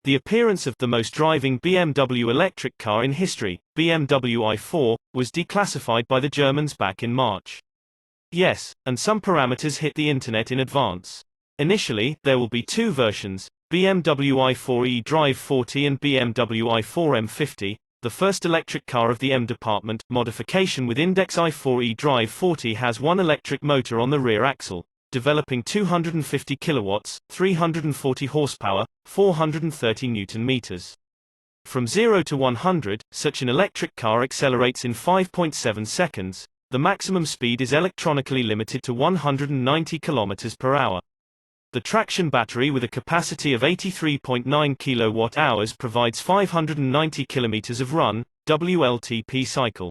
The appearance of the most driving BMW electric car in history, BMW i4, was declassified by the Germans back in March. Yes, and some parameters hit the internet in advance. Initially, there will be two versions, BMW I4e Drive 40 and BMW I4 M50, the first electric car of the M department. Modification with index I4e Drive 40 has one electric motor on the rear axle, developing 250 kilowatts, 340 horsepower, 430 newton meters. From 0 to 100, such an electric car accelerates in 5.7 seconds. The maximum speed is electronically limited to 190 km per hour. The traction battery with a capacity of 83.9 kWh provides 590 km of run, WLTP cycle.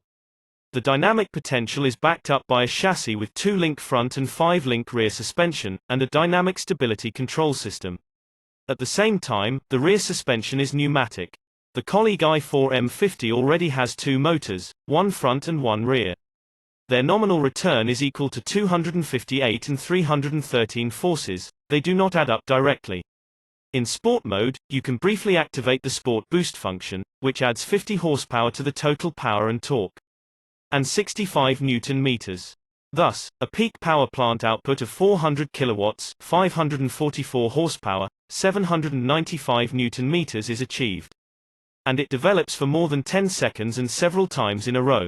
The dynamic potential is backed up by a chassis with 2-link front and 5-link rear suspension, and a dynamic stability control system. At the same time, the rear suspension is pneumatic. The colleague i4 M50 already has two motors, one front and one rear. Their nominal return is equal to 258 and 313 forces, they do not add up directly. In sport mode, you can briefly activate the sport boost function, which adds 50 horsepower to the total power and torque, and 65 newton meters. Thus, a peak power plant output of 400 kilowatts, 544 horsepower, 795 newton meters is achieved. And it develops for more than 10 seconds and several times in a row.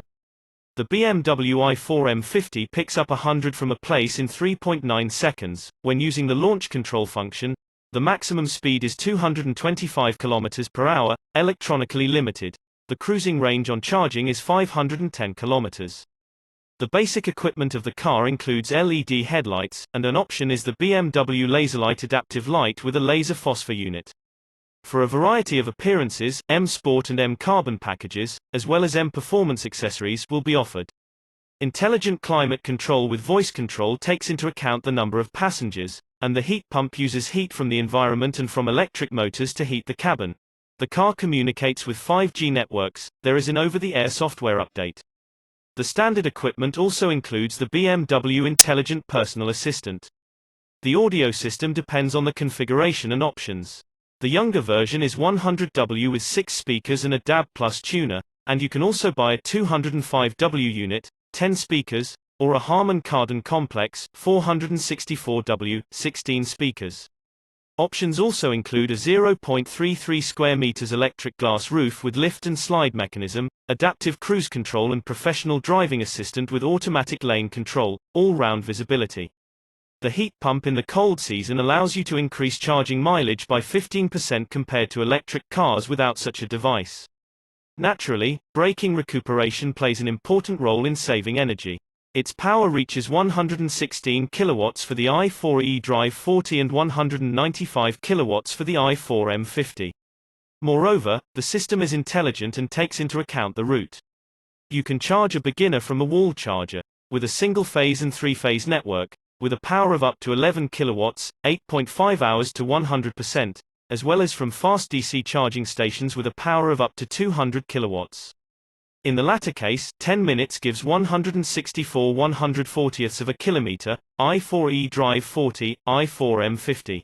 The BMW i4 M50 picks up 100 from a place in 3.9 seconds. When using the launch control function, the maximum speed is 225 km per hour, electronically limited. The cruising range on charging is 510 km. The basic equipment of the car includes LED headlights, and an option is the BMW Laserlight adaptive light with a laser phosphor unit. For a variety of appearances, M Sport and M Carbon packages, as well as M Performance accessories, will be offered. Intelligent climate control with voice control takes into account the number of passengers, and the heat pump uses heat from the environment and from electric motors to heat the cabin. The car communicates with 5G networks. There is an over-the-air software update. The standard equipment also includes the BMW Intelligent Personal Assistant. The audio system depends on the configuration and options. The younger version is 100W with 6 speakers and a DAB Plus tuner, and you can also buy a 205W unit, 10 speakers, or a Harman Kardon complex, 464W, 16 speakers. Options also include a 0.33 square meters electric glass roof with lift and slide mechanism, adaptive cruise control and professional driving assistant with automatic lane control, all-round visibility. The heat pump in the cold season allows you to increase charging mileage by 15% compared to electric cars without such a device. Naturally, braking recuperation plays an important role in saving energy. Its power reaches 116 kilowatts for the i4e Drive 40 and 195 kilowatts for the i4 M50. Moreover, the system is intelligent and takes into account the route. You can charge a beginner from a wall charger, with a single-phase and three-phase network, with a power of up to 11 kilowatts, 8.5 hours to 100%, as well as from fast DC charging stations with a power of up to 200 kilowatts. In the latter case, 10 minutes gives 164 140ths of a kilometer. i4e Drive 40, i4 M50.